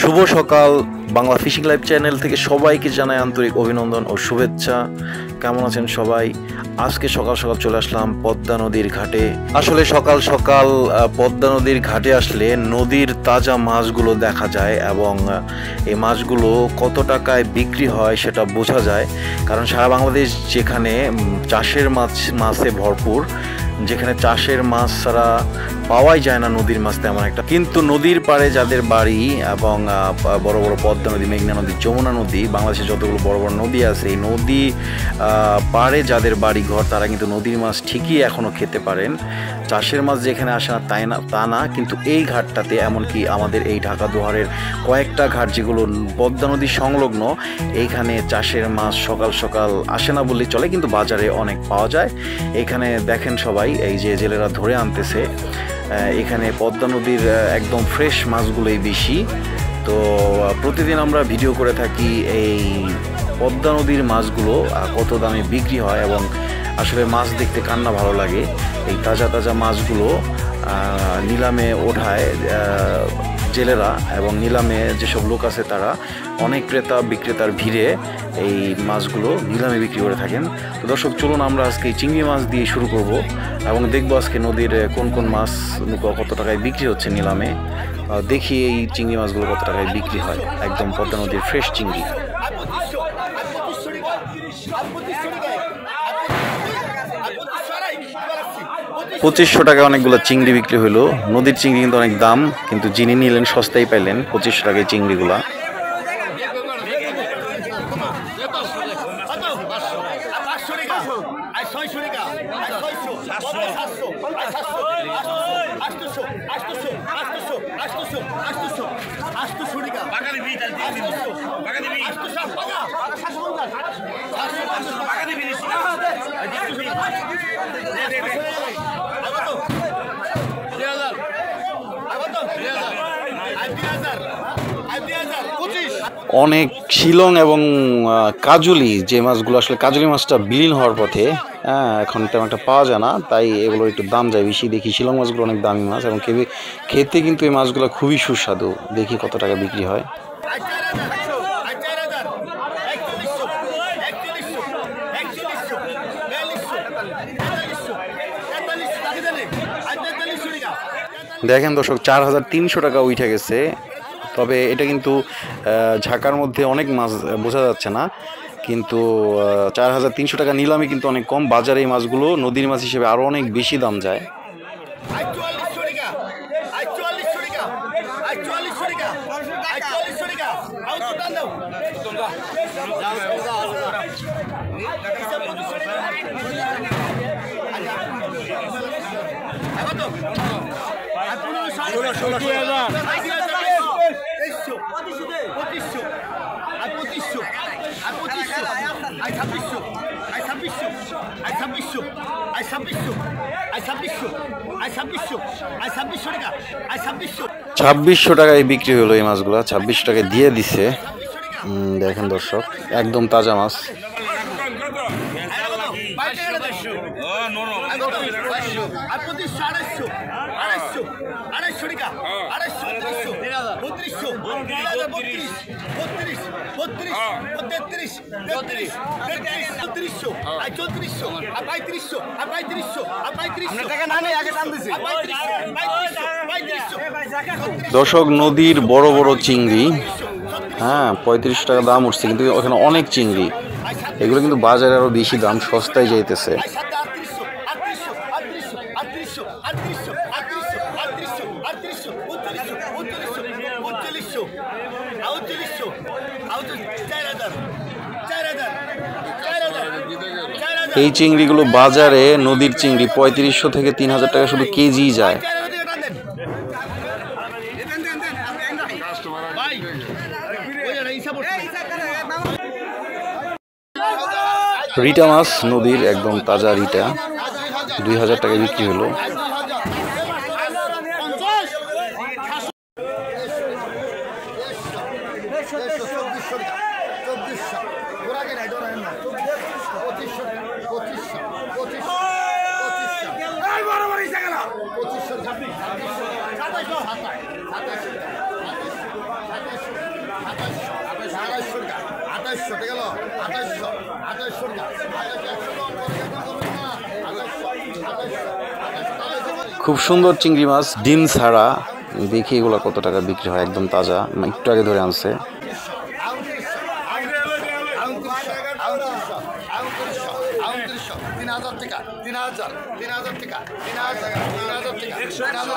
শুভ সকাল। Bangla fishing live channel থেকে সবাইকে জানাই আন্তরিক অভিনন্দন ও শুভেচ্ছা। কেমন আছেন সবাই? আজকে সকাল সকাল চলে আসলাম পদ্মা নদীর ঘাটে। আসলে সকাল সকাল পদ্মা নদীর ঘাটে আসলে নদীর তাজা মাছগুলো দেখা যায় এবং এই মাছগুলো কত টাকায় বিক্রি হয় সেটা বোঝা যায়। কারণ সারা বাংলাদেশ যেখানে চাষের মাছে ভরপুর, যেখানে চাষের মাছ ছাড়া পাওয়াই যায় না নদীর মাছ তেমন একটা, কিন্তু নদীর পাড়ে যাদের বাড়ি এবং বড় বড় পদ্মা নদী, মেঘনা নদী, যমুনা নদী, বাংলাদেশে যতগুলো বড় বড় নদী আছে, এই নদী পাড়ে যাদের বাড়ি ঘর তারা কিন্তু নদীর মাছ ঠিকই এখনও খেতে পারেন। চাষের মাছ যেখানে আসে না তাই না তা না, কিন্তু এই ঘাটটাতে, এমনকি আমাদের এই ঢাকা দোহারের কয়েকটা ঘাট যেগুলো পদ্মা নদী সংলগ্ন, এইখানে চাষের মাছ সকাল সকাল আসে না বললেই চলে, কিন্তু বাজারে অনেক পাওয়া যায়। এখানে দেখেন সবাই, এই যে জেলেরা ধরে আনতেছে, এখানে পদ্মা নদীর একদম ফ্রেশ মাছগুলোই বেশি। তো প্রতিদিন আমরা ভিডিও করে থাকি এই পদ্মা নদীর মাছগুলো কত দামে বিক্রি হয়, এবং আসলে মাছ দেখতে কান্না ভালো লাগে। এই তাজা তাজা মাছগুলো নিলামে ওঠায় জেলেরা, এবং নিলামে যেসব লোক আছে তারা অনেক ক্রেতা বিক্রেতার ভিড়ে এই মাছগুলো নিলামে বিক্রি করে থাকেন। তো দর্শক, চলুন আমরা আজকে এই চিংড়ি মাছ দিয়ে শুরু করব এবং দেখবো আজকে নদীর কোন কোন মাছ কত টাকায় বিক্রি হচ্ছে নিলামে। দেখি এই চিংড়ি মাছগুলো কত টাকায় বিক্রি হয়, একদম পদ্মা নদীর ফ্রেশ চিংড়ি। 2500 টাকায় অনেকগুলো চিংড়ি বিক্রি হলো। নদীর চিংড়ি কিন্তু অনেক দাম, কিন্তু যিনি নিলেন সস্তায় পাইলেন 2500 টাকায় চিংড়িগুলা। অনেক শিলং এবং কাজুলি, যে মাছগুলো আসলে কাজুলি মাছটা বিলীন হওয়ার পথে, এখন তেমন একটা পাওয়া যায় না, তাই এগুলোর একটু দাম যায় বেশি। দেখি শিলং মাছগুলো অনেক দামি মাছ, এবং খেতে কিন্তু এই মাছগুলো খুবই সুস্বাদু। দেখি কত টাকা বিক্রি হয়। দেখেন দর্শক, 4300 টাকা উঠে গেছে। তবে এটা কিন্তু ঝাঁকার মধ্যে অনেক মাছ বোঝা যাচ্ছে না, কিন্তু 4300 টাকা নিলামে কিন্তু অনেক কম। বাজারে এই মাছগুলো নদীর মাছ হিসেবে আরও অনেক বেশি দাম যায়। ছাব্বিশশো টাকায় বিক্রি হলো এই মাছগুলো, 2600 টাকায় দিয়ে দিছে। দেখেন দর্শক, একদম তাজা মাছ। দর্শক, নদীর বড় বড় চিংড়ি, 3500 টাকা দাম উঠছে, কিন্তু ওখানে অনেক চিংড়ি। এগুলো কিন্তু বাজারে আরো বেশি দাম, সস্তায় যাইতেছে। এই চিংড়িগুলো বাজারে, নদীর চিংড়ি 3500 থেকে 3000 টাকা শুধু কেজি যায়। রিটা মাছ নদীর একদম তাজা রিটা, 2000 টাকায় বিক্রি হলো। খুব সুন্দর চিংড়ি মাছ, ডিম ছাড়া। দেখি এগুলো কত টাকা বিক্রি হয়, একদম তাজা, একটু আগে ধরে আনছে। 3000 টাকা 3000 টাকা 3000 টাকা 2500 টাকা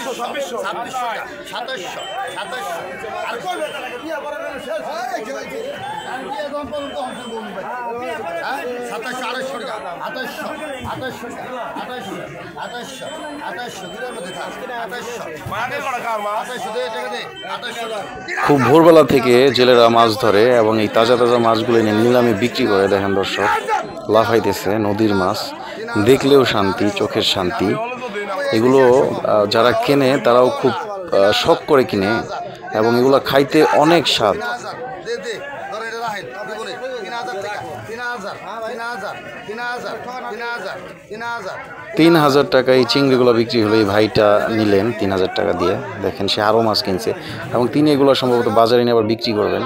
2500 2600 টাকা 2700 আর কইবে টাকা বিয়া করার শেষ হয়ে গেছে আর কি এখন পর্যন্ত হচ্ছে বলুন ভাই 2700 টাকা 2800 দিনের মধ্যে থাক 2800 মানে বড় কার মা 2800 টাকা দে 2800 খুব ভোরবেলা থেকে জেলেরা মাছ ধরে এবং এই তাজা তাজা মাছগুলো এনে নিলামে বিক্রি করে। দেখেন দর্শক, লাফাইতেছে নদীর মাছ, দেখলেও শান্তি, চোখের শান্তি। এগুলো যারা কেনে তারাও খুব শখ করে কিনে এবং এগুলো খাইতে অনেক স্বাদ। 3000 টাকায় চিংড়িগুলো বিক্রি হলো। এই ভাইটা নিলেন 3000 টাকা দিয়ে। দেখেন সে আরও মাছ কিনছে এবং তিনি এগুলো সম্ভবত বাজারে নিয়ে আবার বিক্রি করবেন।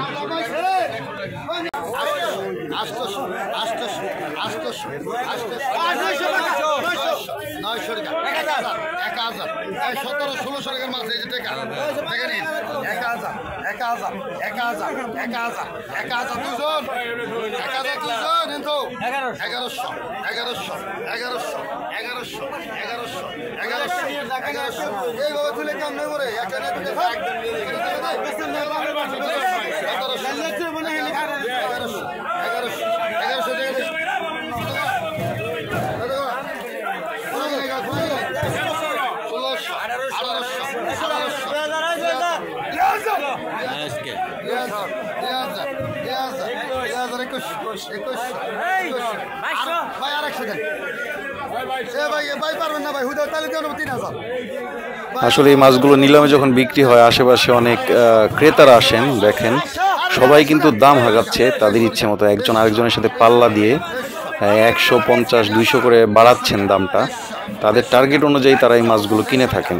আসলে এই মাছগুলো নিলামে যখন বিক্রি হয় আশেপাশে অনেক ক্রেতারা আসেন। দেখেন সবাই কিন্তু দাম হাঁকাচ্ছে তাদের ইচ্ছে মতো, একজন আরেকজনের সাথে পাল্লা দিয়ে 150-200 করে বাড়াচ্ছেন দামটা। তাদের টার্গেট অনুযায়ী তারা এই মাছগুলো কিনে থাকেন।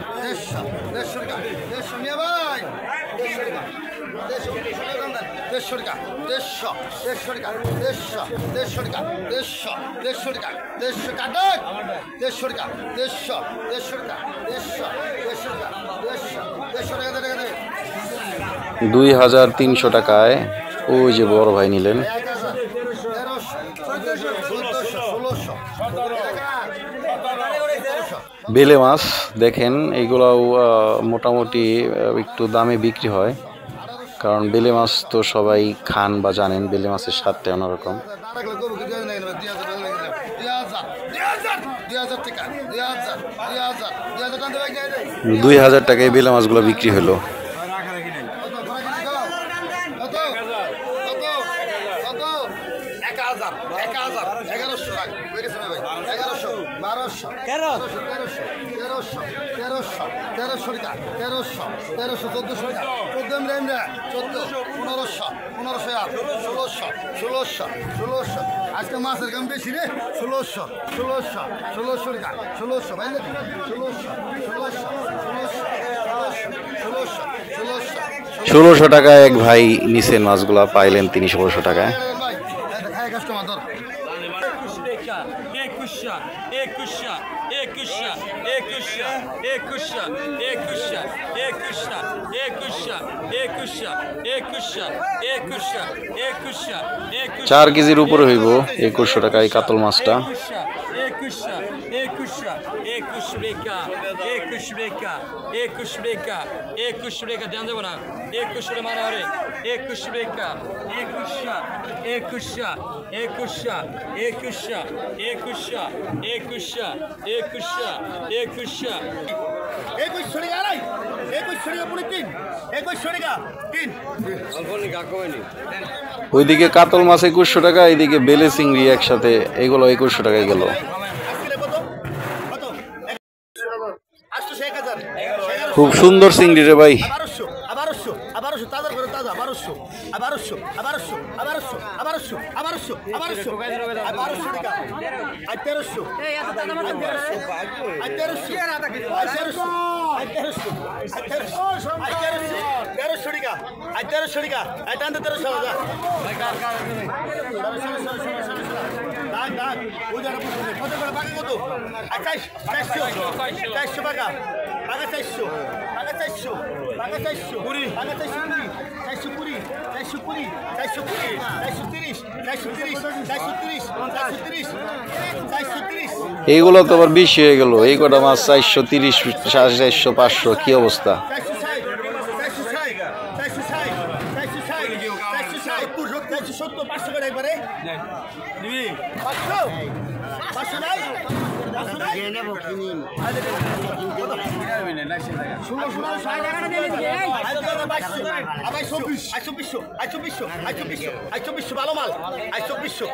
দুই 2300 টাকায় ওই যে বড় ভাই নিলেন। বেলে মাছ দেখেন, এইগুলাও মোটামুটি একটু দামে বিক্রি হয়, কারণ বেলে মাছ তো সবাই খান বা জানেন, বেলে মাছের স্বাদটা অন্যরকম। 2000 টাকায় বেলে মাছগুলো বিক্রি হলো। আজকে মাছের দাম বেশি রে, 1600 টাকা 1600 ভাই 1600 টাকায় এক ভাই নিছেন মাছগুলা, পাইলেন তিনি 1600 টাকায়। চার কেজির উপরে হইব 2100 টাকায় কাতল মাছটা। 21 2100 টাকা আড়াই 2100 টাকা পুরি 3 2100 টাকা 3 ওইদিকে কাতল মাছ 2100 টাকা, এইদিকে বেলে চিংড়ি একসাথে এগুলো 2100 টাকায় গেল। খুব সুন্দর চিংড়ি রে ভাই। 1200 তাজা করে তাজা 1200 1200 টাকা 1300 এইগুলো তো আবার বেশি হয়ে গেল, এই কটা মাছ 430, 450, 500, কি অবস্থা? 2400 ভালো মাল 2400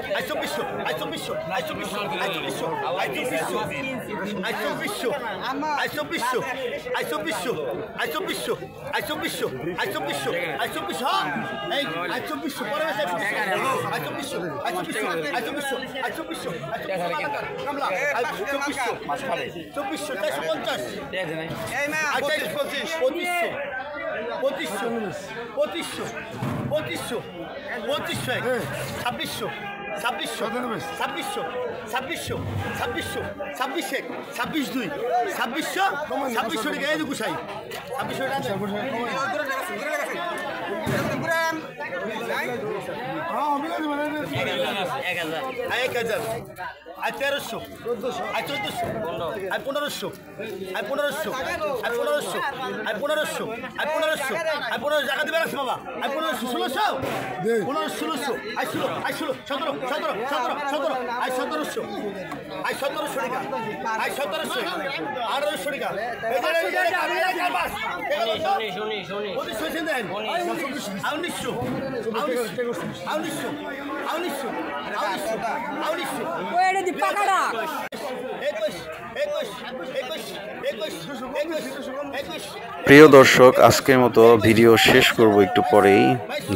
প্রিয় দর্শক, আজকের মতো ভিডিও শেষ করব একটু পরেই।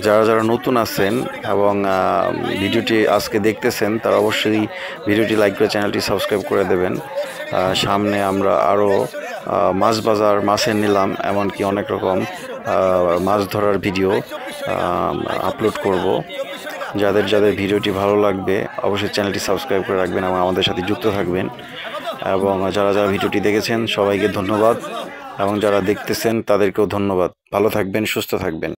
যারা যারা নতুন আছেন এবং ভিডিওটি আজকে দেখতেছেন তারা অবশ্যই ভিডিওটি লাইক করে চ্যানেলটি সাবস্ক্রাইব করে দেবেন। সামনে আমরা আরও মাছ বাজার, মাছের নিলাম, এমনকি অনেক রকম মাছ ধরার ভিডিও আপলোড করব। যাদের যাদের ভিডিওটি ভালো লাগবে অবশ্যই চ্যানেলটি সাবস্ক্রাইব করে রাখবেন এবং আমাদের সাথে যুক্ত থাকবেন। এবং যারা যারা ভিডিওটি দেখেছেন সবাইকে ধন্যবাদ, এবং যারা দেখতেছেন তাদেরকেও ধন্যবাদ। ভালো থাকবেন, সুস্থ থাকবেন।